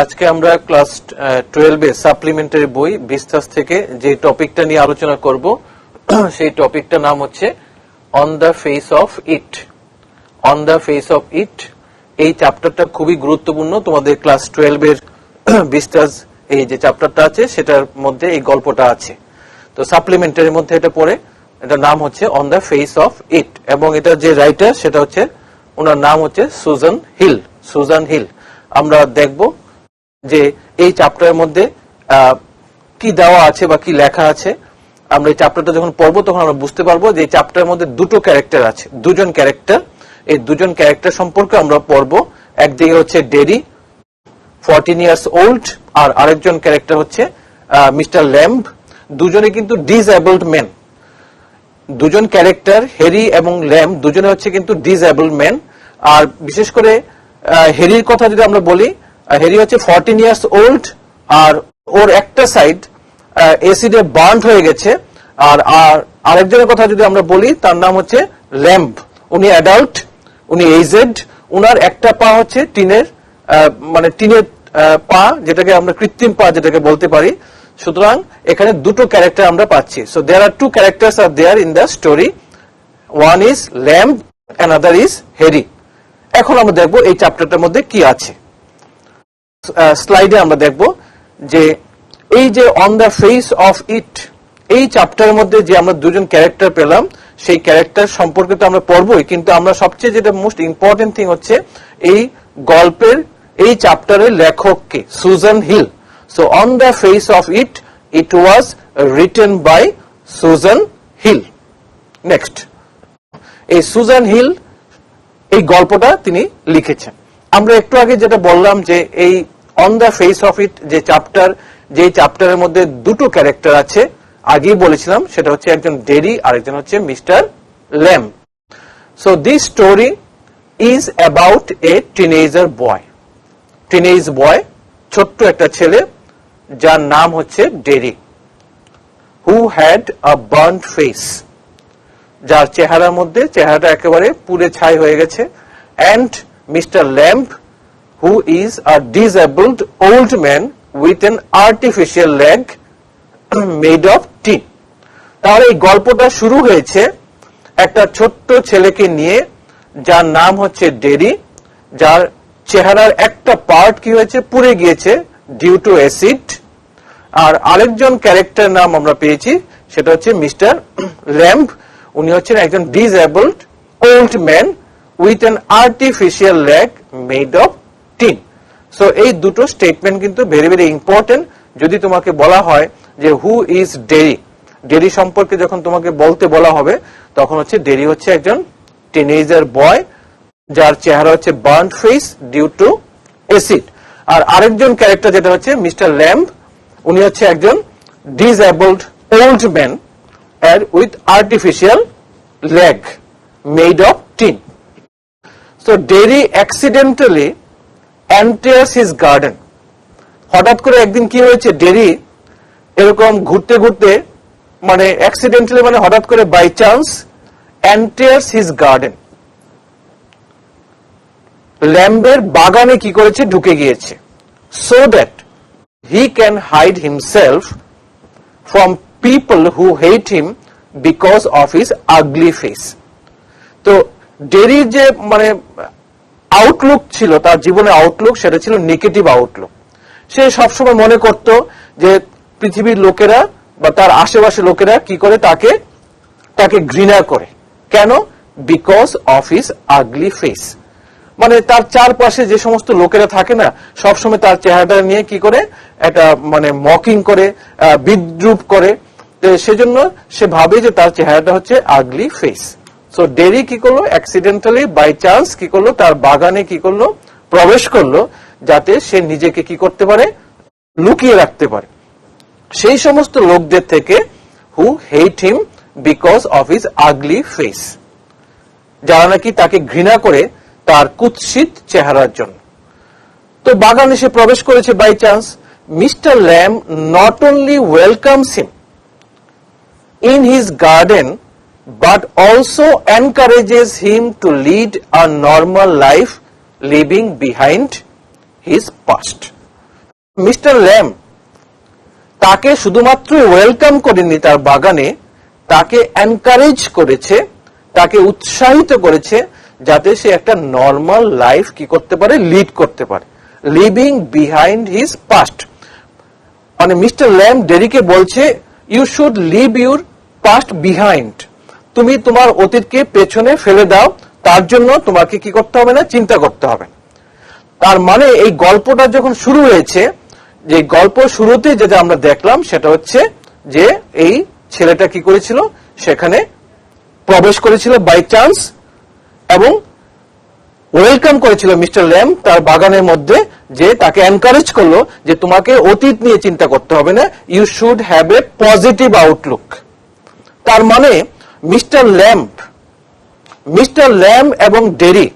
আজকে আমরা ক্লাস 12 এর সাপ্লিমেন্টারি বই বিস্তার থেকে যে টপিকটা নিয়ে আলোচনা করব সেই টপিকটার নাম হচ্ছে on the face of it. On the face of ইট এই চ্যাপ্টারটা খুবই গুরুত্বপূর্ণ। তোমাদের ক্লাস 12 এর বিস্তার এই যে চ্যাপ্টারটা আছে সেটার মধ্যে এই গল্পটা আছে। তো সাপ্লিমেন্টারির মধ্যে এটা পড়ে, এটার নাম হচ্ছে অন দ্য ফেস অফ ইট, এবং এটা যে রাইটার সেটা হচ্ছে, ওনার নাম হচ্ছে সুজান হিল। Suzanne hill. আমরা দেখব যে এই চ্যাপ্টারের মধ্যে কি দেওয়া আছে বা কি লেখা আছে। আমরা এই চ্যাপ্টারটা যখন পড়বো তখন আমরা বুঝতে পারবো যে এই চ্যাপ্টারের মধ্যে দুটো ক্যারেক্টার আছে, দুজন ক্যারেক্টার। এই দুজন ক্যারেক্টার সম্পর্কে আমরা পড়বো। একদিকে হচ্ছে ডেরি 14 ইয়ার্স ওল্ড, আর আরেকজন ক্যারেক্টার হচ্ছে মিস্টার ল্যাম্ব। দুজনে কিন্তু ডিসএবলড ম্যান। দুজন ক্যারেক্টার হ্যারি এবং ল্যাম্ব দুজনে হচ্ছে কিন্তু ডিসএবলড ম্যান। আর বিশেষ করে হ্যারির কথা যদি আমরা বলি, হ্যারি হচ্ছে 14 ইয়ার্স ওল্ড, আর ওর একটা সাইড অ্যাসিডে বার্ন হয়ে গেছে। আর আরেকজনের কথা যদি আমরা বলি, তার নাম হচ্ছে ল্যাম্ব। উনি অ্যাডাল্ট, উনি এজেড, উনার একটা পা হচ্ছে টিনের পা, যেটাকে আমরা কৃত্রিম পা যেটাকে বলতে পারি। সুতরাং এখানে দুটো ক্যারেক্টার আমরা পাচ্ছি। So there are two characters are there in the story. One is Lamb, another is Harry. এখন আমরা দেখব এই চ্যাপ্টারটার মধ্যে কি আছে। স্লাইডে আমরা দেখব যে এই যে অন দ্য ফেস অফ ইট, এই চ্যাপ্টারের মধ্যে যে আমরা দুজন ক্যারেক্টার পেলাম, সেই ক্যারেক্টার সম্পর্কে তো আমরা পড়বই, কিন্তু আমরা সবচেয়ে যেটা মোস্ট ইম্পর্টেন্ট থিং হচ্ছে এই গল্পের এই চ্যাপ্টারের লেখক কে, Susan Hill. So on the face of it, it was written by Susan Hill. Next, এই সুজান হিল এই গল্পটা তিনি লিখেছেন। আমরা একটু আগে যেটা বললাম যে এই অন দ্য ফেস অফ ইট যে চ্যাপ্টার, যে চ্যাপ্টারের মধ্যে দুটো ক্যারেক্টার আছে, আগেই বলেছিলাম, সেটা হচ্ছে একজন ডেরি আর একজন হচ্ছে Mister Lamb. So this story is about a teenager boy. Teenage boy, ছোট্ট একটা ছেলে যার নাম হচ্ছে Derry, who had a burned face, যার চেহারার মধ্যে চেহারাটা একেবারে পুড়ে ছাই হয়ে গেছে। And Mister Lamb, who is a disabled old man with an artificial leg made of tin. তাহলে এই গল্পটা শুরু হয়েছে একটা ছোট্ট ছেলেকে নিয়ে, যার নাম হচ্ছে ডেরি, যার চেহারার একটা পার্ট কি হয়েছে, পুড়ে গিয়েছে ডিউ টু অ্যাসিড। আর আরেকজন ক্যারেক্টার নাম আমরা পেয়েছি, সেটা হচ্ছে মিস্টার ল্যাম্ব। উনি হচ্ছেন একজন disabled old man with an artificial leg made of tin. So এই দুটো স্টেটমেন্ট কিন্তু ভেরি ভেরি ইম্পর্টেন্ট। যদি তোমাকে বলা হয় যে হু ইজ ডেরি, ডেরি সম্পর্কে যখন তোমাকে বলতে বলা হবে, তখন হচ্ছে ডেরি হচ্ছে একজন টিনেজার বয়, যার চেহারা হচ্ছে burned face due to acid. আর আরেকজন ক্যারেক্টার যেটা হচ্ছে মিস্টার ল্যাম্ব, উনি হচ্ছে একজন disabled old man with artificial leg made of tin. So Derry accidentally enters his garden. হঠাৎ করে একদিন কি হয়েছে, ডেরি এরকম ঘুরতে ঘুরতে, মানে অ্যাক্সিডেন্টালি মানে হঠাৎ করে by chance, enters his garden, ল্যাম্বের বাগানে কি করেছে, ঢুকে গিয়েছে। so that he can hide himself from people who hate him because of his ugly face. তো ডেরির যে মানে আউটলুক ছিল, তার জীবনের আউটলুক, সেটা ছিল নেগেটিভ আউটলুক। সে সবসময় মনে করত যে পৃথিবীর লোকেরা বা তার আশেপাশে লোকেরা কি করে, তাকে ঘৃণা করে। কেন? Because of his ugly face. মানে তার চারপাশে যে সমস্ত লোকেরা থাকে না, সবসময় তার চেহারাটা নিয়ে কি করে, একটা মানে মকিং করে, বিদ্রুপ করে। সেজন্য সে ভাবে যে তার চেহারাটা হচ্ছে আগলি ফেস। সো ডেরি কি করলো, অ্যাক্সিডেন্টালি বাই চান্স কি করলো, তার বাগানে কি করলো, প্রবেশ করলো, যাতে সে নিজেকে কি করতে পারে, লুকিয়ে রাখতে পারে সেই সমস্ত লোকদের থেকে, who hate him because of his ugly face, যারা নাকি তাকে ঘৃণা করে তার কুৎসিত চেহারার জন্য। তো বাগানে সে প্রবেশ করেছে by chance. Mister Lamb not only welcomes him in his garden, but also encourages him to lead a normal life, leaving behind his past. Mister Lamb তাকে শুধুমাত্র ওয়েলকাম করেনি তার বাগানে, তাকে এনকারেজ করেছে, তাকে উৎসাহিত করেছে যাতে সে একটা নর্মাল লাইফ কি করতে পারে, লিড করতে পারে, লিভিং বিহাইন্ড হিজ পাস্ট। মানে মিস্টার ল্যাম ডেরিকে বলছে you should leave your past behind, তুমি তোমার অতীতকে পেছনে ফেলে দাও, তার জন্য তোমাকে কি করতে হবে না, চিন্তা করতে হবে। তার মানে এই গল্পটা যখন শুরু হয়েছে, যে গল্প শুরুতে যেটা আমরা দেখলাম সেটা হচ্ছে যে এই ছেলেটা কি করেছিল, সেখানে প্রবেশ করেছিল বাই চান্স এবং ওয়েলকাম করেছিল মিস্টার ল্যাম তার বাগানের মধ্যে, যে তাকে এনকারেজ করলো যে তোমাকে অতীত নিয়ে চিন্তা করতে হবে না, you should have a positive outlook. তার মানে মিস্টার ল্যাম এবং ডেরি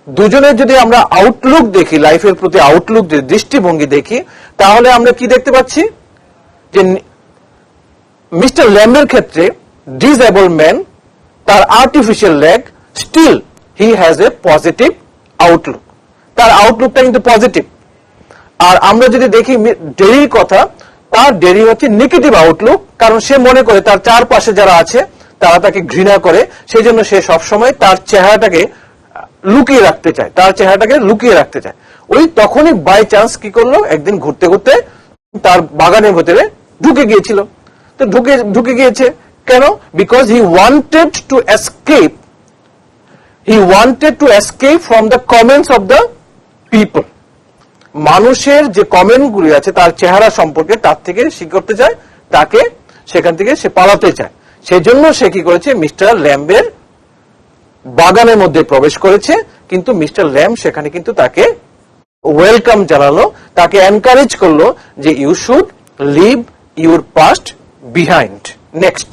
দুজনের যদি আমরা আউটলুক দেখি, লাইফের প্রতি আউটলুক, দৃষ্টিভঙ্গি দেখি, তাহলে আমরা কি দেখতে পাচ্ছি যে মিস্টার ল্যাম্বের ক্ষেত্রে ডিসএবল ম্যান, তার artificial leg, still he has a positive outlook, তার আউটলুকটা কিন্তু পজিটিভ। আর আমরা যদি দেখি ডেরির কথা, তার ডেরি হচ্ছে নেগেটিভ আউটলুক, কারণ সে মনে করে তার চারপাশে যারা আছে তারা তাকে ঘৃণা করে, সেই জন্য সে সবসময় তার চেহারাটাকে লুকিয়ে রাখতে চায়, ওই তখনই বাই চান্স কি করলো, একদিন ঘুরতে ঘুরতে তার বাগানের ভেতরে ঢুকে গিয়েছিল। তো ঢুকে গিয়েছে কেন? Because he wanted to escape from the comments of the people. মানুষের যে কমেন্ট গুলি আছে তার চেহারা সম্পর্কে, তার থেকে সে করতে চায়, তাকে সেখান থেকে সে পালাতে চায়। সেজন্য সে কি করেছে, মিস্টার ল্যাম্বের বাগানের মধ্যে প্রবেশ করেছে, কিন্তু মিস্টার ল্যাম সেখানে কিন্তু তাকে ওয়েলকাম জানালো, তাকে এনকারেজ করলো যে you should leave your past behind. Next,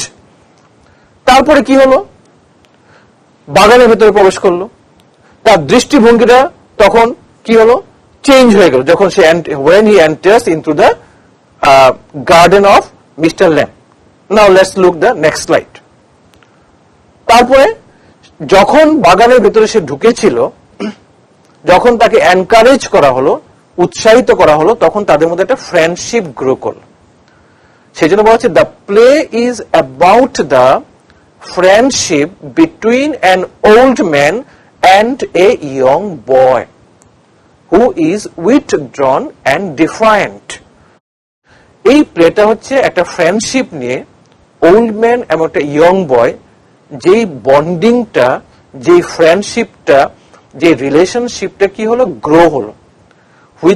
তারপরে কি হলো, বাগানের ভেতরে প্রবেশ করলো, তার দৃষ্টিভঙ্গিটা তখন কি হলো, চেঞ্জ হয়ে গেল যখন সে when he enters into the garden of Mr. Lamb. Now let's look the next slide. তারপরে যখন বাগানের ভেতরে সে ঢুকেছিল, যখন তাকে এনকারেজ করা হলো, উৎসাহিত করা হলো, তখন তাদের মধ্যে একটা ফ্রেন্ডশিপ গ্রো করলো। সেজন্য বলা হচ্ছে the play is about the friendship between an old man and a young boy who is withdrawn and defiant. এই প্লেটা হচ্ছে একটা ফ্রেন্ডশিপ নিয়ে, ওল্ড ম্যান এবং একটা ইয়ং বয়, যেই বন্ডিংটা, যেই ফ্রেন্ডশিপটা, যে রিলেশনশিপটা কি হলো, গ্রো হলো, who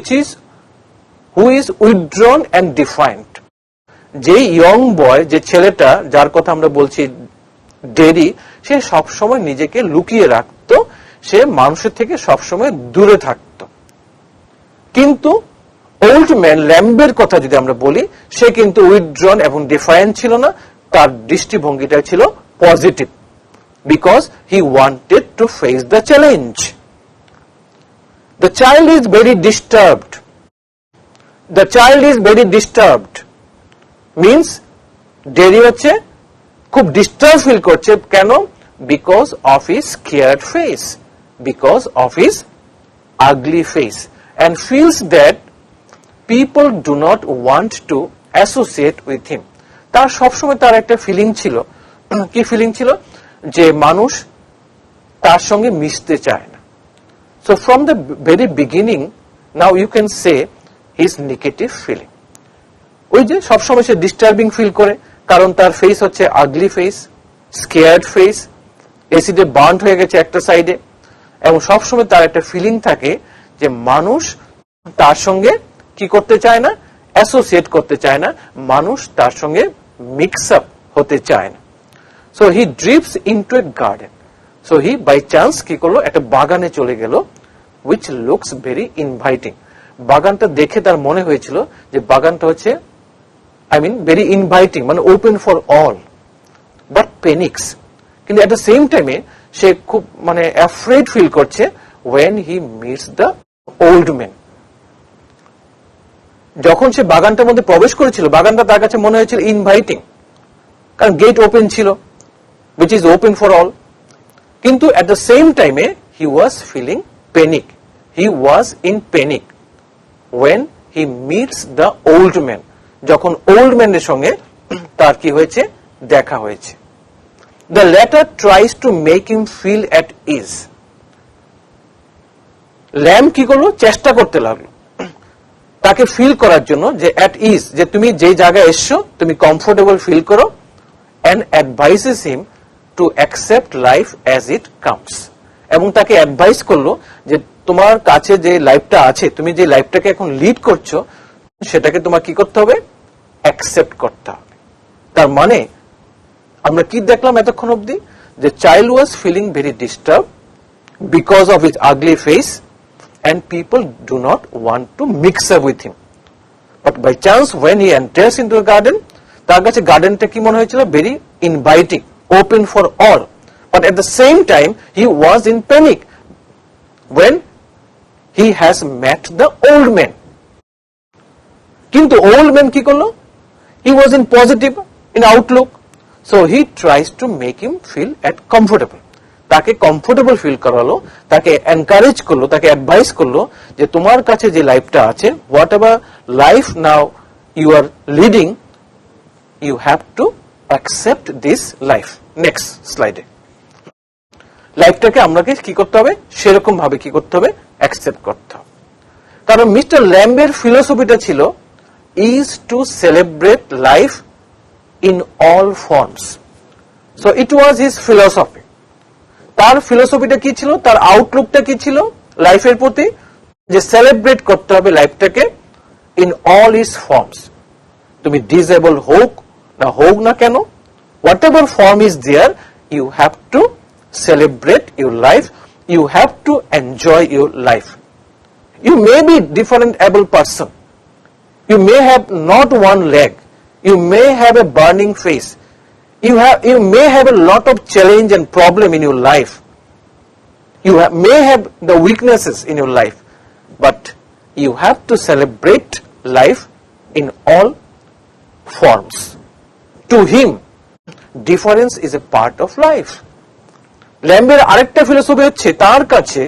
is withdrawn and defined. যে ইয়ং বয়, যে ছেলেটা যার কথা আমরা বলছি ডেরি, সে সবসময় নিজেকে লুকিয়ে রাখতো, সে মানুষের থেকে সবসময় দূরে থাকতো। কিন্তু ওল্ড ম্যান ল্যাম্বের কথা যদি আমরা বলি, সে কিন্তু উইথড্রন এবং ডিফায়েন্ট ছিল না, তার দৃষ্টিভঙ্গিটা ছিল positive, because he wanted to face the challenge. The child is very disturbed, means Derry হচ্ছে খুব ডিস্টার্ব ফিল করছে। কেন? Because of his scared face, because of his ugly face, and feels that people do not want to associate with him. তার সবসময় তার একটা feeling ছিল, কি ফিলিং ছিল, যে মানুষ তার সঙ্গে মিশতে চায় না। So from the very beginning, now you can say his negative feeling. ওই যে সবসময় সে ডিস্টার্বিং ফিল করে, কারণ তার ফেস হচ্ছে আগলি ফেস, স্কেয়ার্ড ফেস, এসিডে বার্ন হয়ে গেছে একটা সাইডে, এবং সবসময় তার একটা ফিলিং থাকে যে মানুষ তার সঙ্গে কি করতে চায় না, অ্যাসোসিয়েট করতে চায় না, মানুষ তার সঙ্গে মিক্স আপ হতে চায় না। So he drips into a garden, so he by chance কি করলো, একটা বাগানে চলে গেল, উইচ লুকস ভেরি ইনভাইটিং। বাগানটা দেখে তার মনে হয়েছিল যে বাগানটা হচ্ছে ভেরি ইনভাইটিং, মানে ওপেন ফর অল, বাট পেনিক্স। কিন্তু এট দ্য সেম টাইমে সে খুব অ্যাফ্রেড ফিল করছে when he meets the old man. যখন সে বাগানটার মধ্যে প্রবেশ করেছিল, বাগানটা তার কাছে মনে হয়েছিল ইনভাইটিং, কারণ গেট ওপেন ছিল, which is open for all. কিন্তু at the same time he was feeling panic. He was in panic when he meets the old man, যখন ওল্ড ম্যানের সঙ্গে তার কি হয়েছে, দেখা হয়েছে। The latter tries to make him feel at ease. Lamb কি করলো, চেষ্টা করতে লাগলো তাকে ফিল করার জন্য যে অ্যাট ইজ, যে তুমি যে জায়গায় এসছো তুমি কমফোর্টেবল ফিল করো, and advises him to accept life as it comes, এবং তাকে অ্যাডভাইস করলো যে তোমার কাছে যে লাইফটা আছে, তুমি যে লাইফটাকে এখন লিড করছো, সেটাকে তোমার কি করতে হবে, অ্যাকসেপ্ট করতে হবে। তার মানে আমরা কি দেখলাম এতক্ষণ অবধি, যে child was feeling very disturb because of his ugly face, and people do not want to mix up with him, but by chance when he enters into a garden, তার কাছে গার্ডেনটা কি মনে হয়েছিল, very inviting, open for all, but at the same time he was in panic when he has met the old man. কিন্তু old man কি করলো, he was in positive in outlook, so he tries to make him feel at comfortable, তাকে comfortable feel করালো, তাকে encourage করলো, তাকে advice করলো যে তোমার কাছে যে লাইফটা আছে, whatever life now you are leading, you have to accept this life. Next স্লাইডে লাইফটাকে আমাকে কি করতে হবে, সেরকম ভাবে কি করতে হবে, অ্যাকসেপ্ট করতে হবে। কারণ মিস্টার ল্যাম্বের ফিলোসফিটা ছিল is to celebrate life in all forms, so it was his philosophy. তার ফিলোসফিটা কি ছিল, তার আউটলুকটা কি ছিল লাইফের প্রতি, যে সেলিব্রেট করতে হবে লাইফটাকে ইন অল ইজ ফর্মস, তুমি ডিসেবল হোক না কেন, whatever form is there, you have to celebrate your life, you have to enjoy your life. You may be different able person, you may have not one leg, you may have a burning face, you may have a lot of challenge and problem in your life, may have the weaknesses in your life, but you have to celebrate life in all forms. To him, difference is a part of life. ল্যাম্বের আরেকটা philosophy হচ্ছে, তার কাছে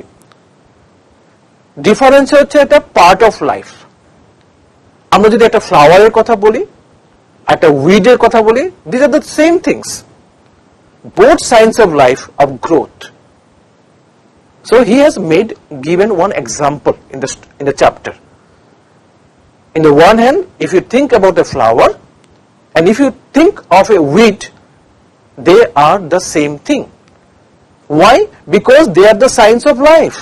difference হচ্ছে একটা part of life. আমরা যদি একটা ফ্লাওয়ারের কথা বলি, একটা উইডের কথা বলি, this are the same things, both signs of life of growth. So he has given one example in the chapter. In the one hand, if you think about a flower and if you think of a weed, they are the same thing. Why? Because they are the signs of life,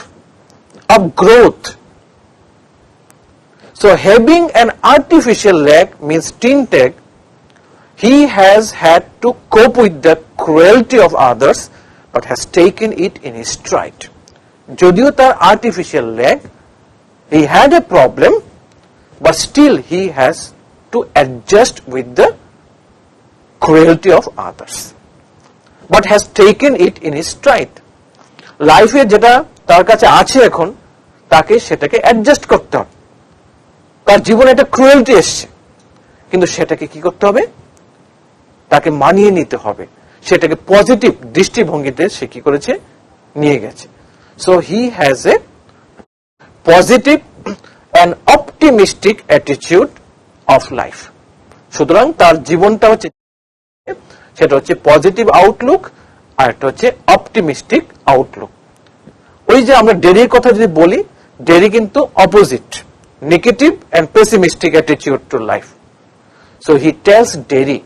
of growth. So having an artificial leg means tin-tag, he has had to cope with the cruelty of others but has taken it in his stride. যদিও তার artificial leg, he had a problem, but still he has to adjust with the cruelty of others, but has taken it in his stride. লাইফে যেটা তার কাছে আছে এখন, তাকে সেটাকে অ্যাডজাস্ট করতে হবে। তার জীবনে একটা ক্রুয়েলটি এসছে, কিন্তু সেটাকে কি করতে হবে, তাকে মানিয়ে নিতে হবে, সেটাকে পজিটিভ দৃষ্টিভঙ্গিতে সে কি করেছে, নিয়ে গেছে। So he has a positive and optimistic attitude of life. সুতরাং তার জীবনটা হচ্ছে, সেটা হচ্ছে পজিটিভ আউটলুক, আর একটা হচ্ছে অপটিমিস্টিক আউটলুক। ওই যে আমরা ডেরির কথা যদি বলি, ডেরি কিন্তু opposite, negative and pessimistic attitude to life. So he tells Derry,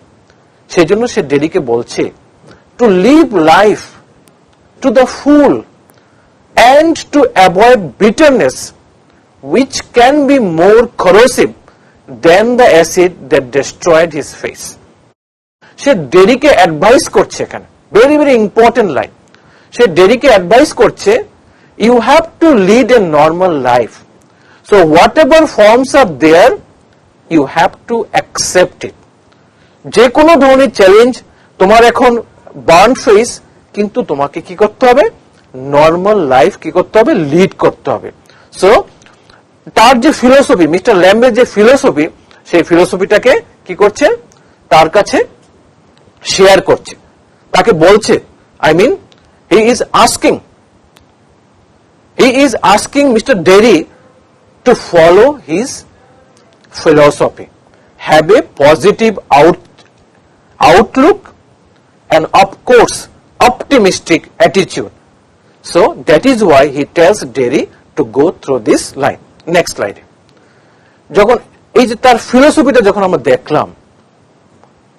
সেজন্য সে ডেরিকে বলছে, to live life to the full and to avoid bitterness which can be more corrosive than the acid that destroyed his face. সে ডেরিকে advice করছে এখানে, very very important line. সে ডেরিকে advice করছে, you have to lead a normal life. So whatever forms are there, you have to accept it. যে কোনো ধরনের চ্যালেঞ্জ, তোমার এখন বার্ন ফেস, কিন্তু তোমাকে কি করতে হবে, নর্মাল লাইফ কি করতে হবে, লিড করতে হবে। সো তার যে ফিলোসফি, মিস্টার ল্যাম্বের যে ফিলোসফি, সেই ফিলোসফিটাকে কি করছে, তার কাছে শেয়ার করছে, তাকে বলছে, I mean, he is asking Mr. Derry to follow his philosophy, have a positive outlook, and of course optimistic attitude. So that is why he tells Derry to go through this line. Next slide. যখন এই যে তার ফিলোসফিটা যখন আমরা দেখলাম,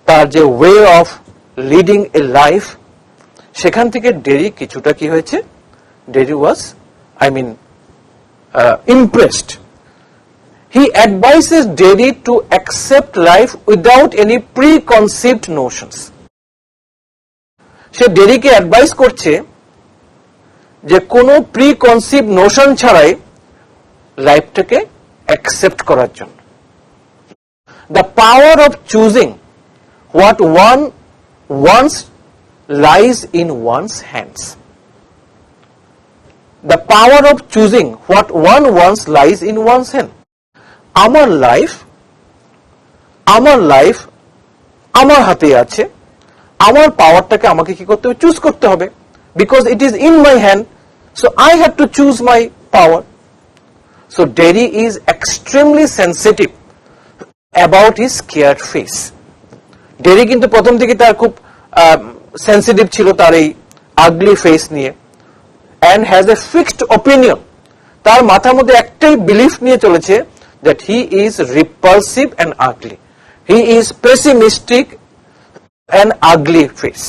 তার যে way of leading a life, সেখান থেকে ডেরি কিছুটা কি হয়েছে, Derry was impressed. He advises Derry to accept life without any preconceived notions. সে ডেরিকে অ্যাডভাইস করছে যে কোনো প্রিকনসিভ নোশন ছাড়াই লাইফটাকে অ্যাকসেপ্ট করার জন্য। The power of choosing what one wants lies in one's hands. The power of choosing what one wants lies in one's hand. আমার life আমার হাতে আছে, আমার পাওয়ারটাকে আমাকে কি করতে হবে, চুজ করতে হবে, because it is in my hand, so I have to choose my power. So Derry is extremely sensitive about his scared face. Derry কিন্তু প্রথম থেকে তার খুব সেন্সিটিভ ছিল তার এই আগলি ফেস নিয়ে, and has a fixed opinion. তার মাথার মধ্যে একটাই বিলিফ নিয়ে চলেছে, that he is repulsive and ugly. He is pessimistic and ugly face.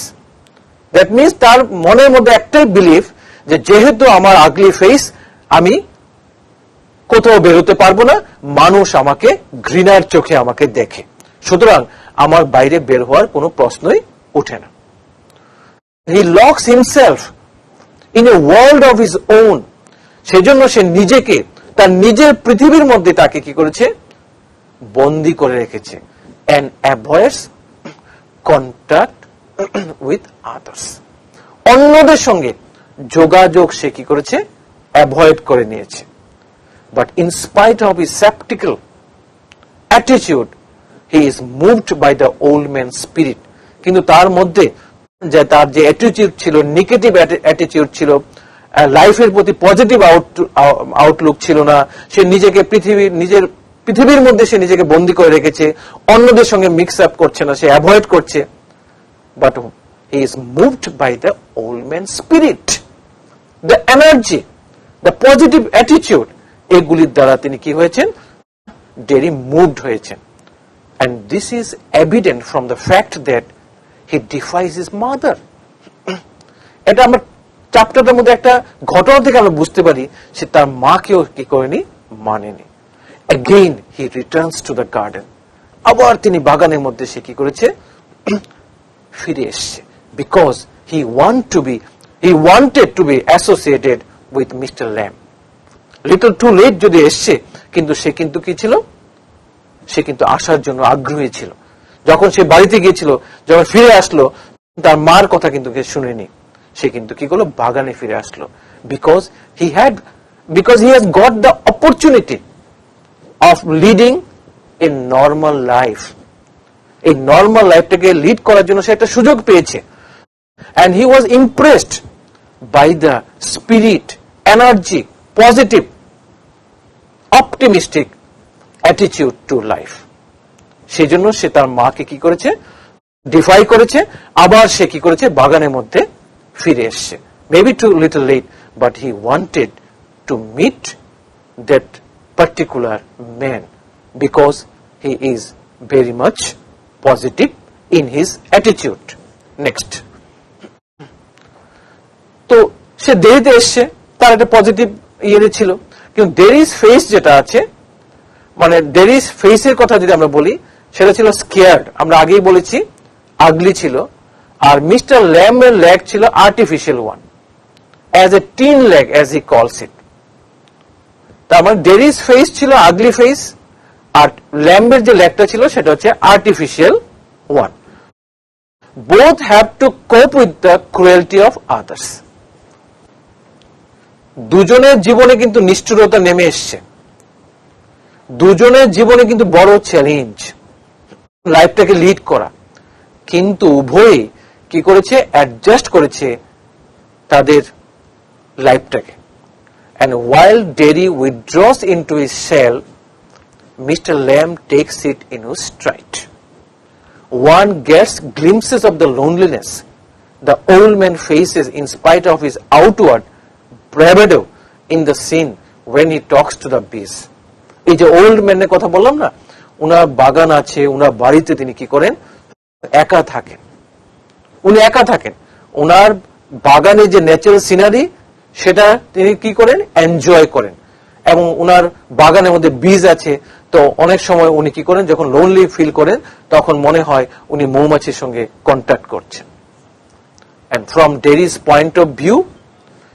That means তার মনের মধ্যে একটাই বিলিফ যে যেহেতু আমার আগলি ফেস, আমি কোথাও বেরোতে পারবো না, মানুষ আমাকে ঘৃণার চোখে আমাকে দেখে, সুতরাং আমার বাইরে বের হওয়ার কোনো প্রশ্নই ওঠে না। He locks himself in a world of his own. সেজন্য সে নিজেকে তার নিজের পৃথিবীর মধ্যে তাকে কি করেছে, বন্দী করে রেখেছে, and avoids contact with others. অন্যদের সঙ্গে যোগাযোগ সে কি করেছে, অ্যাভয়েড করে নিয়েছে। But in spite of his skeptical attitude, he is moved by the old man's spirit. কিন্তু তার মধ্যে যে তার যে অ্যাটিটিউড ছিল, নেগেটিভ অ্যাটিটিউড ছিল, লাইফের প্রতি পজিটিভ আউটলুক ছিল না, সে নিজেকে নিজের পৃথিবীর মধ্যে সে নিজেকে বন্দী করে রেখেছে, অন্যদের সঙ্গে মিক্স আপ করছে না, সে অ্যাভয়েড করছে। But he is moved by the old man spirit, the energy, the positive attitude, এগুলির দ্বারা তিনি কি হয়েছেন, ডেরি মুভড হয়েছেন। And this is evident from the fact that he defies his mother. এটা আমরা চ্যাপ্টারটার মধ্যে একটা ঘটনা থেকে আমরা বুঝতে পারি, সে তার মাকেও কি করেনি, মানেনি। Again he returns to the garden. আবার তিনি বাগানের মধ্যে সে কি করেছে, ফিরে এসেছে, because he wanted to be associated with Mr. Lamb. Little too late যদি এসছে, কিন্তু সে কিন্তু কি ছিল, সে কিন্তু আসার জন্য আগ্রহী ছিল। যখন সে বাড়িতে গিয়েছিল, যখন ফিরে আসলো, তার মার কথা কিন্তু শুনেনি, সে কিন্তু কি করলো, বাগানে ফিরে আসলো, because he has got the opportunity of leading a normal life. এই নর্মাল লাইফটাকে লিড করার জন্য সে একটা সুযোগ পেয়েছে, and he was impressed by the spirit, energy, positive, optimistic attitude to life. সেই জন্য সে তার মাকে কি করেছে, ডিফাই করেছে, আবার সে কি করেছে, বাগানের মধ্যে ফিরে এসছে। Maybe too little late, but he wanted to meet that particular man, because he is very much positive in his attitude. Next, তো সে দেরিতে এসছে, তার একটা পজিটিভ ইয়ে ছিল, কিন্তু ডেরিস ফেস যেটা আছে, মানে ডেরিস ফেসের কথা যদি আমরা বলি, সেটা ছিল স্কেয়ার্ড, আমরা আগেই বলেছি আগলি ছিল, আর মিস্টার ল্যাম্বের লেগ ছিল artificial one, as a tin leg as he কলস ইট। তার মানে ডেরিস ফেস ছিল আগলি ফেস, আর ল্যাম্বের যে লেগটা ছিল সেটা হচ্ছে artificial one. Both have to কোপ with the cruelty of others. দুজনের জীবনে কিন্তু নিষ্ঠুরতা নেমে এসছে, দুজনের জীবনে কিন্তু বড় চ্যালেঞ্জ লাইফটাকে লিড করা, কিন্তু উভয়ই কি করেছে, অ্যাডজাস্ট করেছে তাদের লাইফটাকে। And while Derry withdraws into his shell, Mr. Lamb takes it in his stride. One gets glimpses of the loneliness the old man faces in spite of his outward bravado in the scene when he talks to the bees. এই যে old ম্যানের কথা বললাম না, উনার বাগান আছে, উনার বাড়িতে তিনি কি করেন, একা থাকেন। উনি একা থাকেন, উনার বাগানে যে ন্যাচারাল সিনারি সেটা তিনি কি করেন, এনজয় করেন। এবং উনার বাগানের মধ্যে বীজ আছে, তো অনেক সময় উনি কি করেন, যখন লোনলি ফিল করেন তখন মনে হয় উনি মৌমাছির সঙ্গে কন্ট্যাক্ট করছেন। And from Derry's point of view,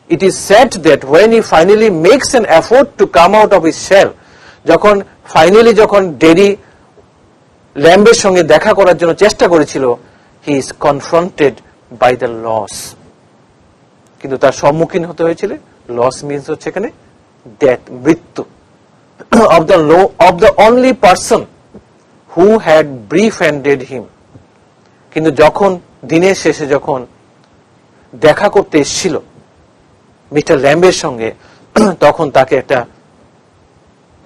it is said that when he finally makes an effort to come out of his shell, যখন ডেরি ল্যাম্বের সঙ্গে দেখা করার জন্য চেষ্টা করেছিল, he is confronted by the loss. কিন্তু তার সম্মুখীন হতে হয়েছিল, লস মিন্স হচ্ছে এখানে ডেথ, মৃত্যু, of the only person who had befriended him. কিন্তু যখন দিনের শেষে যখন দেখা করতে এসেছিল মিস্টার ল্যাম্বের সঙ্গে, তখন তাকে একটা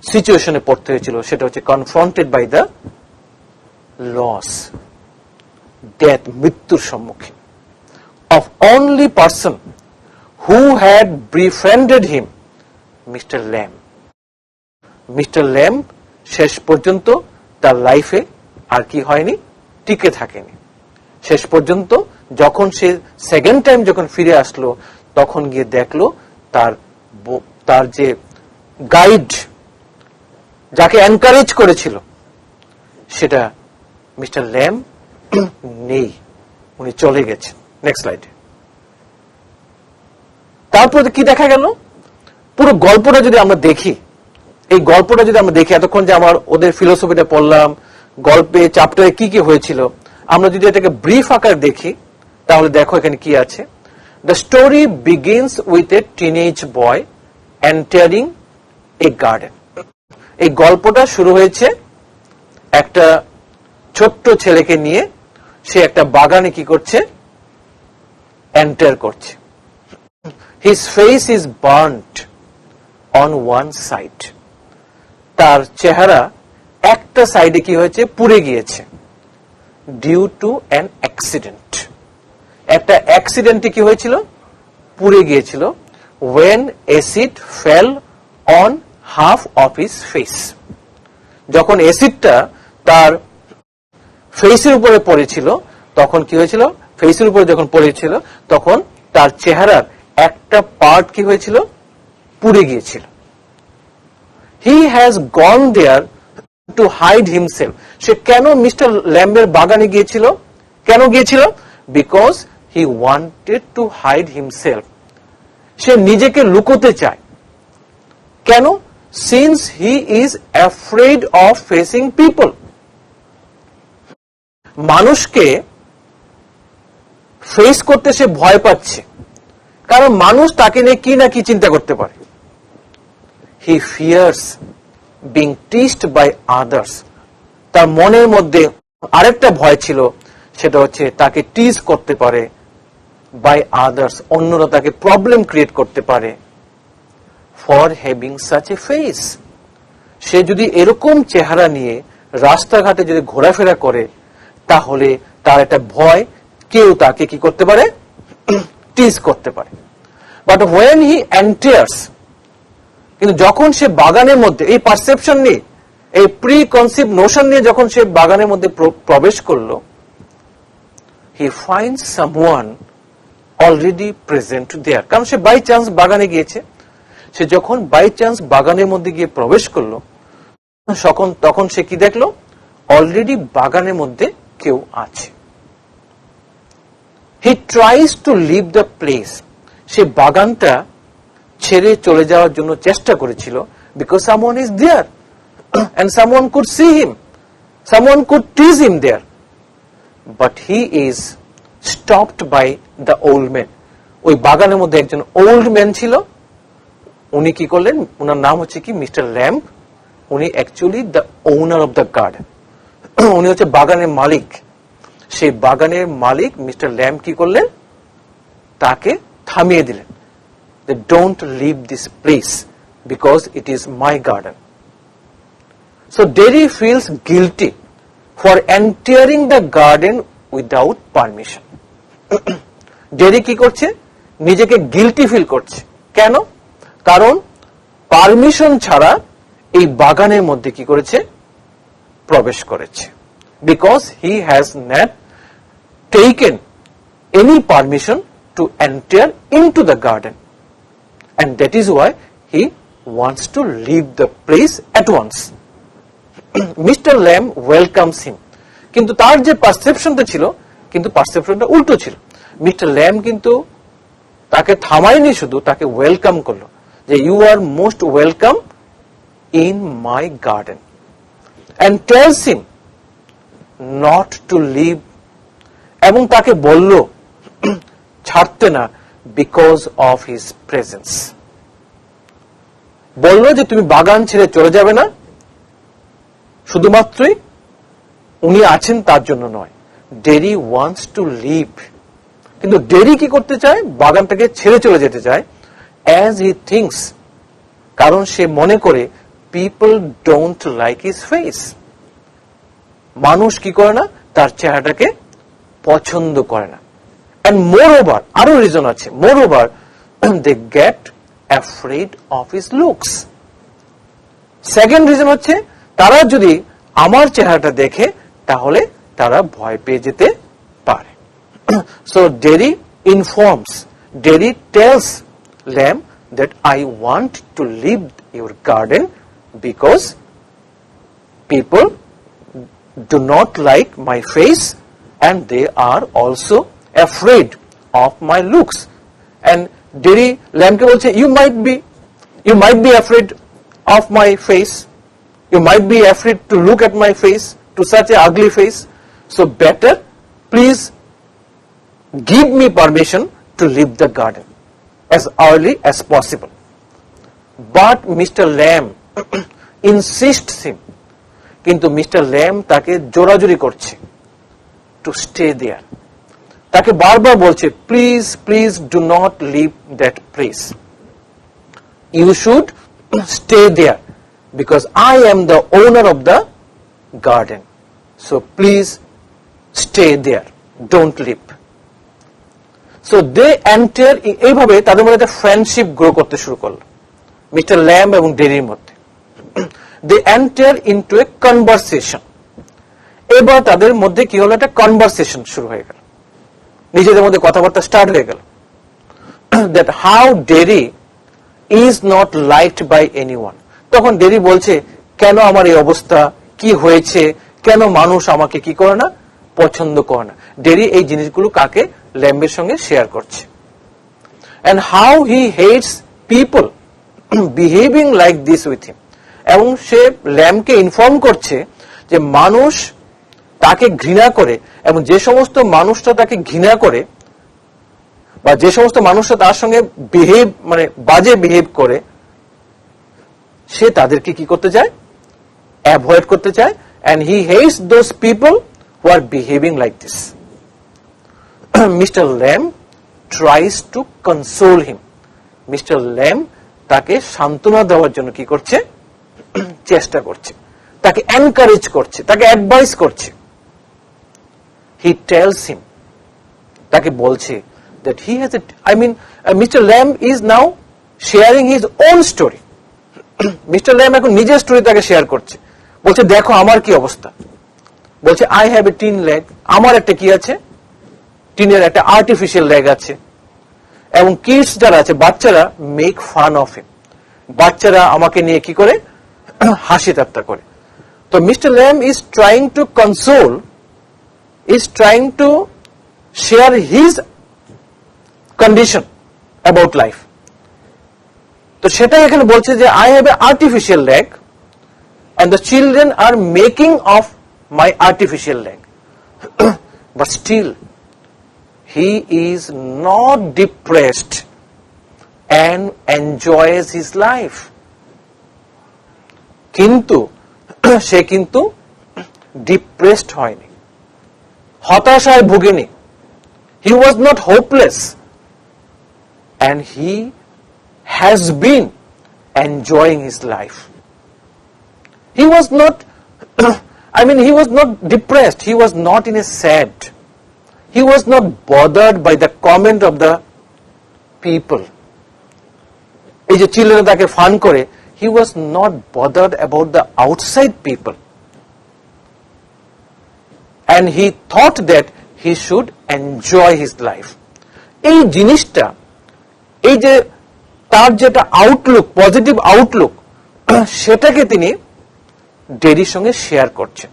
সিচুয়েশনে পড়তে হয়েছিল, সেটা হচ্ছে confronted by the loss, death, মৃত্যুর সম্মুখীন। Of only person who had befriended him, mister Lamb. Mister Lamb শেষ পর্যন্ত তার লাইফে আর কি হয়নি, টিকে থাকেনি। শেষ পর্যন্ত যখন সে সেকেন্ড টাইম যখন ফিরে আসলো, তখন গিয়ে দেখলো তার যে গাইড, যাকে এনকারেজ করেছিল, সেটা মিস্টার ল্যাম্ব নেই, উনি চলে গেছেন। Next slide. তারপরে কি দেখা গেল, পুরো গল্পটা যদি আমরা দেখি, এই গল্পটা যদি আমরা দেখি, এতক্ষণ যে আমার ওদের ফিলোসফিটা পড়লাম, গল্পে চ্যাপ্টারে কি কি হয়েছিল, আমরা যদি এটাকে ব্রিফ আকারে দেখি, তাহলে দেখো এখানে কি আছে। The story begins with a teenage boy entering a garden. এই গল্পটা শুরু হয়েছে একটা ছোট্ট ছেলেকে নিয়ে, সে একটা বাগানে কি করছে, এন্টার করছে। His face is burned on one side. তার চেহারা একটা সাইডে কি হয়েছে, পুড়ে গিয়েছে, ডিউ টু অ্যান অ্যাক্সিডেন্ট। একটা অ্যাক্সিডেন্টে কি হয়েছিল, পুড়ে গিয়েছিল। when acid fell on half of his face, যখন অ্যাসিডটা তার ফেসের উপরে পড়েছিল, তখন কি হয়েছিল, ফেসের উপরে যখন পড়েছিল তখন তার চেহারার একটা পার্ট কি হয়েছিল, পুড়ে গিয়েছিল। he has gone there to hide himself. সে কেন মিস্টার ল্যাম্বের বাগানে গিয়েছিল, কেন গিয়েছিল, because he wanted to hide himself. সে নিজেকে লুকোতে চায়, কেন, since he is afraid of facing people. মানুষকে ফেস করতে সে ভয় পাচ্ছে, কারণ মানুষ তাকে নিয়ে কি না কি চিন্তা করতে পারে। he fears being teased by others. তার মনের মধ্যে আরেকটা ভয় ছিল, সেটা হচ্ছে তাকে টিজ করতে পারে, বাই আদার্স, অন্যরা তাকে প্রবলেম ক্রিয়েট করতে পারে। For having such a face, সে যদি এরকম চেহারা নিয়ে রাস্তাঘাটে যদি ঘোরাফেরা করে, তাহলে তার একটা ভয়, কেউ তাকে কি করতে পারে, টিজ করতে পারে। বাট ওয়েন হি এন্টার্স, কিন্তু যখন সে বাগানের মধ্যে, এই পারসেপশন নিয়ে, এই প্রি কনসিভ নোশন নিয়ে যখন সে বাগানের মধ্যে প্রবেশ করলো, he finds someone already present there. কারণ সে বাই চান্স বাগানে গিয়েছে, সে যখন বাই চান্স বাগানের মধ্যে গিয়ে প্রবেশ করলো, তখন সে কি দেখলো, অলরেডি বাগানের মধ্যে কেউ আছে। He tries to leave the place, সে বাগানটা ছেড়ে চলে যাওয়ার জন্য চেষ্টা করেছিল, because someone is there and someone could see him, someone could tease him there, but he is stopped by the old man. ওই বাগানের মধ্যে একজন ওল্ড ম্যান ছিল, উনি কি করলেন, ওনার নাম হচ্ছে কি মিস্টার ল্যাম্ব। উনি actually the owner of the garden, উনি হচ্ছে বাগানের মালিক। সেই বাগানের মালিক মিস্টার ল্যাম্ব কি করলেন, তাকে থামিয়ে দিলেন, don't leave this place because it is my garden. So Derry feels guilty for entering the garden without permission. Derry কি করছে? নিজেকে গিল্টি ফিল করছে। কেন? কারণ পারমিশন ছাড়া এই বাগানের মধ্যে কি করেছে? প্রবেশ করেছে। Because he has not taken any permission to enter into the garden. And that is why he wants to leave the place at once. Mr. Lamb welcomes him. কিন্তু তার যে পারসেপশনটা ছিল, কিন্তু পারসেপশনটা উল্টো ছিল। মিস্টার ল্যাম কিন্তু তাকে থামায়নি, শুধু তাকে ওয়েলকাম করলো, যে you are most welcome in my garden, and tells him not to leave, এবং তাকে বলল ছাড়তে না, বিকজ অফ হিজ প্রেজেন্স। বলল যে তুমি বাগান ছেড়ে চলে যাবে না, শুধুমাত্রই উনি আছেন তার জন্য নয়। ডেরি ওয়ান্টস টু লিভ, কিন্তু ডেরি কি করতে চায়? বাগানটাকে ছেড়ে চলে যেতে চায়, অ্যাজ হি থিংস, কারণ সে মনে করে people don't like his face, মানুষ কি করে না, তার চেহারাটাকে পছন্দ করে না। এন্ড মোর ওভার, আরো রিজন আছে, moreover they get afraid of his looks. Second reason হচ্ছে, তারা যদি আমার চেহারাটা দেখে তাহলে তারা ভয় পেয়ে যেতে পারে। So Derry informs, Derry tells Lamb that I want to leave your garden because people do not like my face and they are also afraid of my looks. And Derry Lamb ke bolche, you might be afraid of my face, you might be afraid to look at my face, to such a ugly face, so better please give me permission to leave the garden as early as possible. But Mr. Lamb insists him, কিন্তু mister Lamb তাকে জোরাজুরি করছে to stay there, তাকে বারবার বলছে please please do not leave that place, you should stay there because I am the owner of the garden, so please stay there, don't leave. So they enter, এইভাবে তাদের মধ্যে একটা friendship grow করতে শুরু করলো মিস্টার ল্যাম এবং ডেরির মধ্যে। they enter into a conversation, এবার তাদের মধ্যে কি হলো, একটা কনভারসেশন শুরু হয়ে গেল, নিজেদের মধ্যে কথাবার্তা স্টার্ট হয়ে গেল, that how Derry is not liked by anyone. তখন ডেরি বলছে কেন আমার এই অবস্থা, কি হয়েছে, কেন মানুষ আমাকে কি করে না, পছন্দ করে না। ডেরি এই জিনিসগুলো কাকে, ল্যাম্বের সঙ্গে শেয়ার করছে। and how he hates people behaving like this with him, এবং সে ল্যাম্বকে ইনফর্ম করছে যে মানুষ তাকে ঘৃণা করে, এবং যে সমস্ত মানুষটা তাকে ঘৃণা করে বা যে সমস্ত মানুষরা তার সঙ্গে বিহেভ, মানে বাজে বিহেভ করে, সে তাদেরকে কি করতে চায়, অ্যাভয়েড করতে চায়। and he hates those people who are behaving like this. Mr. Lamb tries to console him. Mr. Lamb তাকে সান্ত্বনা দেওয়ার জন্য কি করছে, চেষ্টা করছে, তাকে এনকারেজ করছে, তাকে অ্যাডভাইস করছে। he tells him, তাকে বলছে that he has a, Mr. Lamb is now sharing his own story. Mr. Lamb এখন নিজের স্টোরি তাকে শেয়ার করছে, বলছে দেখো আমার কি অবস্থা, বলছে I have a tin leg, আমার একটা কি আছে, টিনের একটা আর্টিফিশিয়াল লেগ আছে, এবং কিডস যারা আছে, বাচ্চারা মেক ফান অফ হিম, বাচ্চারা আমাকে নিয়ে কি করে, হাসি ঠাট্টা করে। তো mister Lamb is trying to console, is trying to share his condition about life. তো সেটাই এখানে বলছে যে I have a artificial leg and the children are making of my artificial leg. But still he is not depressed and enjoys his life. কিন্তু সে কিন্তু depressed হয়নি, হতাশায় ভুগেনি, he was not hopeless, and he has been enjoying his life. He was not, he was not depressed. He was not in a sad. He was not bothered by the comment of the people. এই যে children তাকে fun করে, he was not bothered about the outside people. And he thought that he should enjoy his life. এই জিনিসটা, এই যে তার যেটা আউটলুক, পজিটিভ আউটলুক, সেটাকে তিনি ডেরির সঙ্গে শেয়ার করছেন।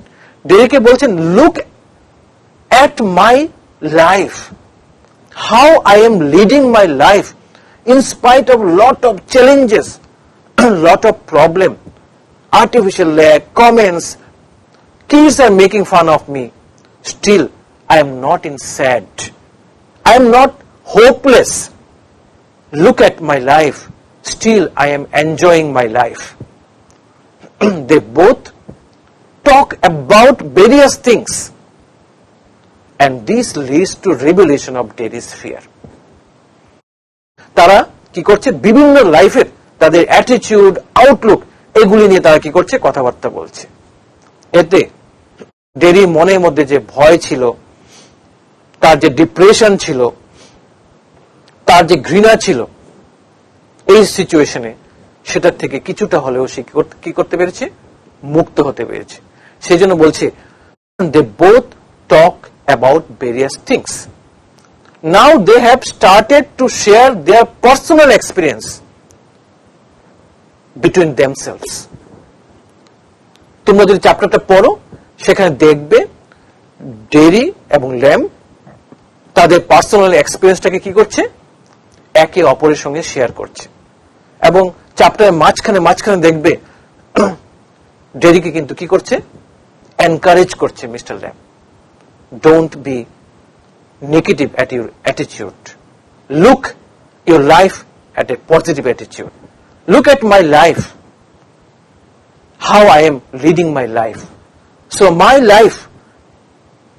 ডেরিকে বলছেন, look at my life, how I am leading my life in spite of lot of challenges, lot of problem, artificial lag, comments, kids are making fun of me. Still, I am not in sad. I am not hopeless. Look at my life. Still, I am enjoying my life. They both talk about various things. And this leads to revelation of Derry's fear. তারা কি করছে, বিভিন্ন লাইফের তাদের attitude, Outlook, এগুলি নিয়ে তারা কি করছে, কথাবার্তা বলছে। এতে ডেরি মনের মধ্যে যে ভয় ছিল, তার যে ডিপ্রেশন ছিল, তার যে ঘৃণা ছিল এই সিচুয়েশনে, সেটার থেকে কিছুটা হলেও সে কি করতে পেরেছে, মুক্ত হতে পেরেছে। সেই জন্য বলছে, they both talk about various things. Now they have started to share their personal experience between themselves. তোমরা যদি চ্যাপ্টারটা পড়ো, সেখানে দেখবে ডেরি এবং ল্যাম তাদের পার্সোনাল এক্সপিরিয়েন্সটাকে কি করছে, একে অপরের সঙ্গে শেয়ার করছে। এবং চ্যাপ্টারের মাঝখানে দেখবে ডেরিকে কিন্তু কি করছে, এনকারেজ করছে mister Lamb, don't be negative at your attitude. Look your life at a positive attitude. Look at my life, how I am leading my life. So my life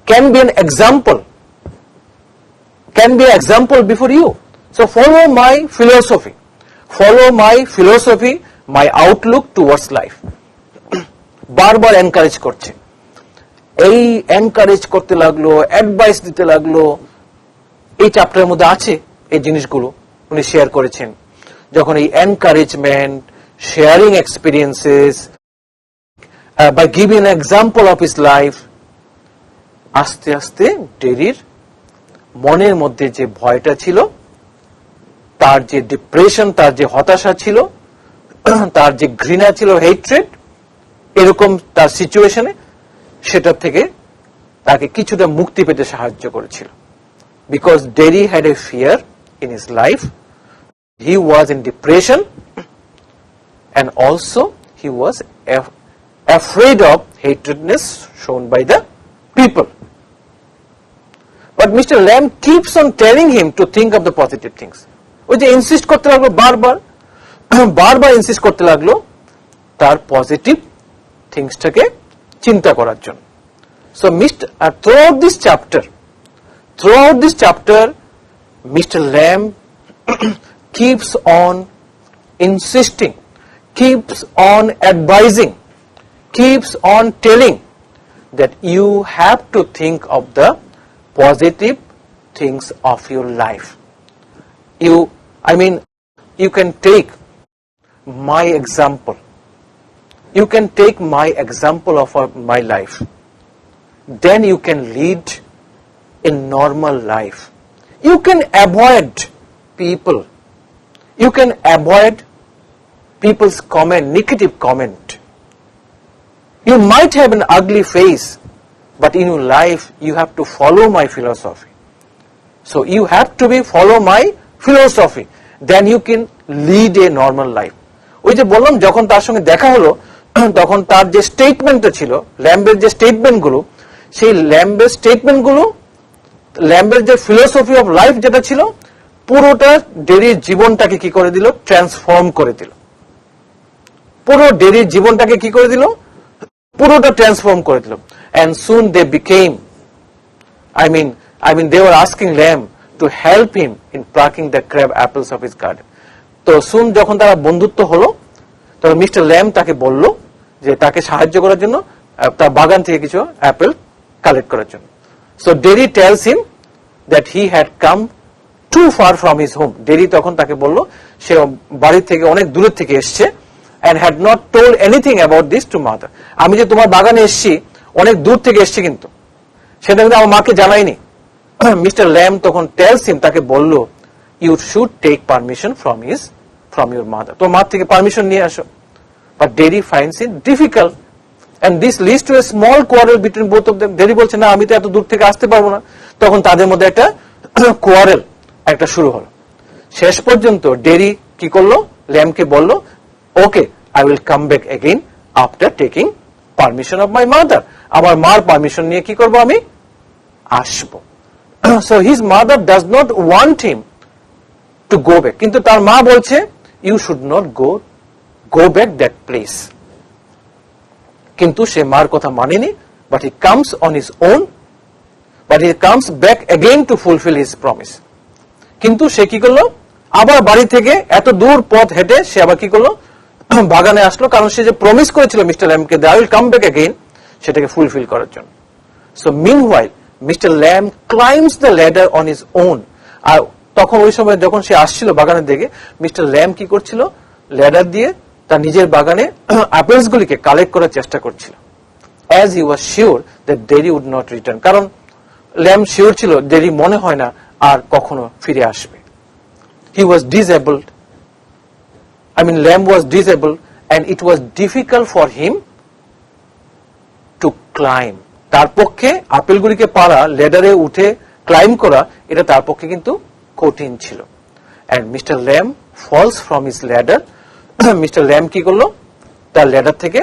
can be an example, before you. So follow my philosophy, my outlook towards life. বারবার encourage করছে। এই encourage করতে লাগলো, advice দিতে লাগলো। এই চ্যাপ্টারের মধ্যে আছে এই জিনিসগুলো উনি শেয়ার করেছেন। যখন এই encouragement, sharing experiences, by giving example of his life, আস্তে আস্তে ডেরির মনের মধ্যে যে ভয়টা ছিল, তার যে ডিপ্রেশন, তার যে হতাশা ছিল, তার যে ঘৃণা ছিল, হেট্রেড, এরকম তার সিচুয়েশনে, সেটার থেকে তাকে কিছুটা মুক্তি পেতে সাহায্য করেছিল। Because Derry had a fear in his life, he was in depression, and also he was afraid of hatredness shown by the people. But Mister Lamb keeps on telling him to think of the positive things. ওই যে insist করতে লাগলো, বারবার insist করতে লাগলো তার positive থিংসটাকে চিন্তা করার জন্য। So throughout this chapter, Mr. Lamb keeps on insisting, keeps on advising, keeps on telling that you have to think of the positive things of your life. You can take my example. You can take my example of my life. Then you can lead a normal life. You can avoid people. You can avoid people's negative comment. You might have an ugly face, but in your life you have to follow my philosophy. So you have to follow my philosophy. Then you can lead a normal life. ওই যে বললাম, যখন তার সঙ্গে দেখা হলো, তখন তার যে স্টেটমেন্টটা ছিল, ল্যাম্বের যে স্টেটমেন্টগুলো, সেই ল্যাম্বের যে ফিলোসফি অফ লাইফ যেটা ছিল, পুরোটা ডেরির জীবনটাকে কি করে দিল, ট্রান্সফর্ম করে দিল। পুরো ডেরির জীবনটাকে কি করে দিল, পুরোটা ট্রান্সফর্ম করে দিল। And soon they became, they were asking Lamb to help him in plucking the crab apples of his garden. তো সুন যখন তারা বন্ধুত্ব হলো, তখন মিস্টার ল্যাম তাকে বলল যে তাকে সাহায্য করার জন্য, তার বাগান থেকে কিছু অ্যাপেল কালেক্ট করার জন্য। So Derry tells him that he had come too far from his home. Derry তখন তাকে বলল সে বাড়ি থেকে অনেক দূরের থেকে এসছে, and had not told anything about this to mother. আমি যে তোমার বাগানে এসেছি অনেক দূর থেকে এসেছি, কিন্তু সেটা কিন্তু আমার মাকে জানাইনি। মিস্টার ল্যাম তখন টেলস হিম, তাকে বলল, you should take permission from your mother, তোমার মা থেকে পারমিশন নিয়ে আসো। But Derry finds it difficult and this leads to a small quarrel between both of them. Derry বলছে না, আমি তো এত দূর থেকে আসতে পারবো না। তখন তাদের মধ্যে একটা কোয়ারেল একটা শুরু হলো। শেষ পর্যন্ত ডেরি কি করলো, ল্যামকে বলল, okay, I will come back again after taking permission of my mother. আমার মার পারমিশন নিয়ে কি করব, আমি আসবো। So his mother does not want him to go back, কিন্তু তার মা বলছে, you should not go back that place. কিন্তু সে মার কথা মানেনি, but he comes on his own, but he comes back again to fulfil his promise. কিন্তু সে কি করলো, আবার বাড়ি থেকে এত দূর পথ হেঁটে সে আবার কি করলো, বাগানে আসলো, কারণ সে যে প্রমিস করেছিল মিস্টার ল্যামকে, I will come back again, সেটাকে ফুলফিল করার জন্য। So meanwhile Mister Lamb climbs the ladder on his own. আর তখন ওই সময় যখন সে আসছিল বাগানের দিকে, মিস্টার ল্যাম কি করছিল, ল্যাডার দিয়ে তার নিজের বাগানে অ্যাপেলস গুলিকে কালেক্ট করার চেষ্টা করছিল, as he was sure that Derry would not return. কারণ ল্যাম শিওর ছিল ডেরি মনে হয় না আর কখনো ফিরে আসবে। He was disabled. Lamb was disabled, and it was difficult for him to climb. তার পক্ষে আপেলগুলিকে পারা, লেডারে উঠে ক্লাইম করা, এটা তার পক্ষে কিন্তু কঠিন ছিল। And Mr. Lamb falls from his ladder. Mister Lamb কি করলো, তার লেডার থেকে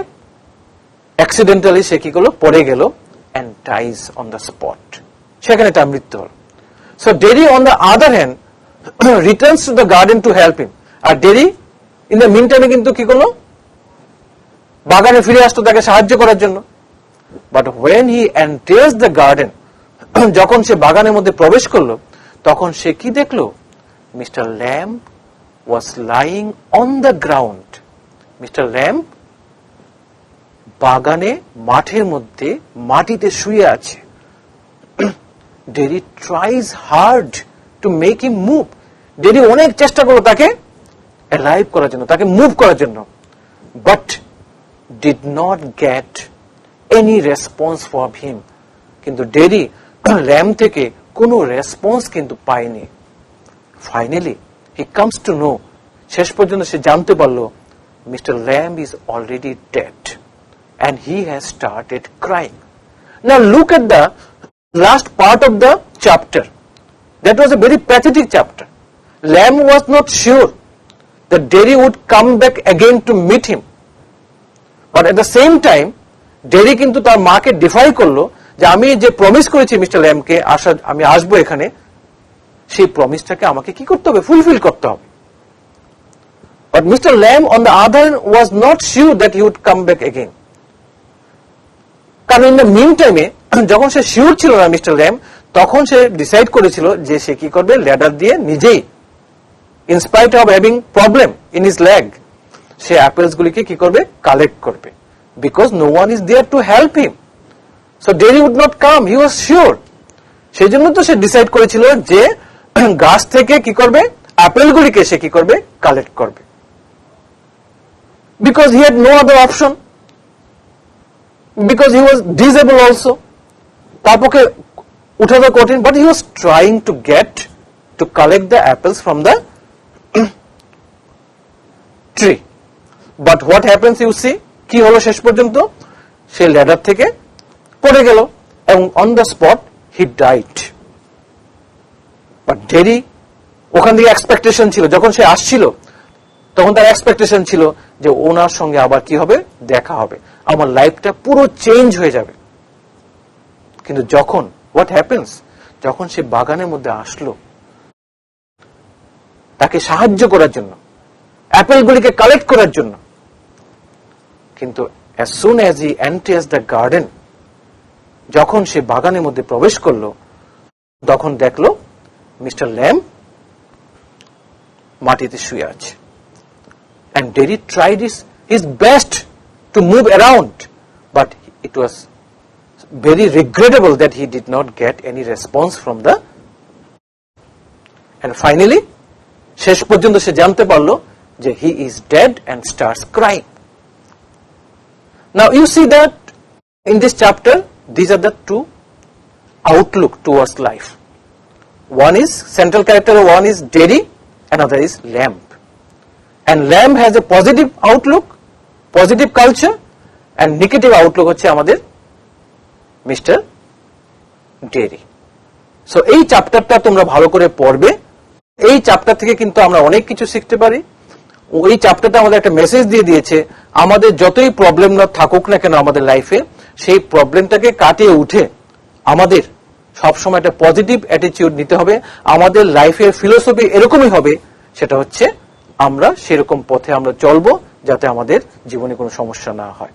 অ্যাক্সিডেন্টালি সে কি করলো, পড়ে গেল, and dies on the spot. সেখানে তার মৃত্যু হল। So Derry on the other hand returns to the garden to help him. আর ডেরি ইন দ্য মিন টাইমে কিন্তু কি করলো, বাগানে ফিরে আসতো তাকে সাহায্য করার জন্য। But when he enters the garden, যখন সে বাগানের মধ্যে প্রবেশ করলো, তখন সে কি দেখলো, mister Lamb was lying on the ground. Mister Lamb বাগানে মাঠের মধ্যে মাটিতে শুয়ে আছে। Derry tries hard to make him move. Derry অনেক চেষ্টা করলো তাকে অ্যালাইভ করার জন্য, তাকে মুভ করার জন্য, but did not get any response from him. কিন্তু ডেরি ল্যাম থেকে কোনো রেসপন্স কিন্তু পায়নি। Finally he comes to know, শেষ পর্যন্ত সে জানতে পারলো, mister Lamb is already dead and he has started crying. Now look at the last part of the chapter. That was a very pathetic chapter. Lamb was not sure that Derry would come back again to meet him, but at the same time Derry কিন্তু তার মাকে defy করলো যে আমি যে promise করেছি mister ল্যামকে আমি আসবো এখানে, সেই প্রমিসটাকে আমাকে কি করতে হবে, ফুলফিল করতে হবে। But Mr. Lamb on the other hand was not sure that he would come back again. কারণ ইন দ্য মিন টাইমে যখন সে শিওর ছিল না মিস্টার ল্যাম, তখন সে ডিসাইড করেছিল যে সে কি করবে, ল্যাডার দিয়ে নিজেই, in spite of having problem in his leg, সে অ্যাপেলস গুলিকে কি করবে, কালেক্ট করবে, because no one is there to help him. So Derry would not come, he was sure. সেই জন্য তো সে ডিসাইড করেছিল যে গাছ থেকে কি করবে, অ্যাপেল গুলিকে সে কি করবে, কালেক্ট করবে, because he had no other option, because he was disabled also. তার পক্ষে উঠানো কঠিন, but he was trying to collect the apples from the tree. But what happens, you see, কি হলো শেষ পর্যন্ত, সে ল্যাডার থেকে পড়ে গেল এবং on the spot he died. But Derry ওখান থেকে এক্সপেকটেশন ছিল, যখন সে আসছিল তখন তার এক্সপেকটেশন ছিল যে ওনার সঙ্গে আবার কি হবে, দেখা হবে, আমার লাইফটা পুরো চেঞ্জ হয়ে যাবে। কিন্তু যখন হোয়াট হ্যাপেন্স, যখন সে বাগানের মধ্যে আসলো তাকে সাহায্য করার জন্য, অ্যাপেলগুলিকে কালেক্ট করার জন্য, কিন্তু as soon as he enters the garden, যখন সে বাগানের মধ্যে প্রবেশ করলো, তখন দেখলো মিস্টার ল্যাম মাটিতে শুয়ে আছে। And Derry tried his best to to move around, but it was very regrettable that he did not get any response from the, and finally শেষ পর্যন্ত সে জানতে পারলো যে he is dead and starts crying. Now you see that in this chapter these are the two outlook towards life. One is central character, one is Derry, another is Lamb. And Lamb has a positive outlook, positive culture, and negative outlook হচ্ছে আমাদের mister dairy. So এই চ্যাপ্টারটা তোমরা ভালো করে পড়বে. এই chapter থেকে কিন্তু আমরা অনেক কিছু শিখতে পারি. এই চ্যাপ্টারটা আমাদের একটা মেসেজ দিয়ে দিয়েছে, আমাদের যতই প্রবলেম না থাকুক না কেন আমাদের লাইফে, সেই প্রবলেমটাকে কাটিয়ে উঠে আমাদের সবসময় একটা পজিটিভ অ্যাটিটিউড নিতে হবে. আমাদের লাইফের ফিলোসফি এরকমই হবে, সেটা হচ্ছে আমরা সেরকম পথে আমরা চলবো যাতে আমাদের জীবনে কোনো সমস্যা না হয়.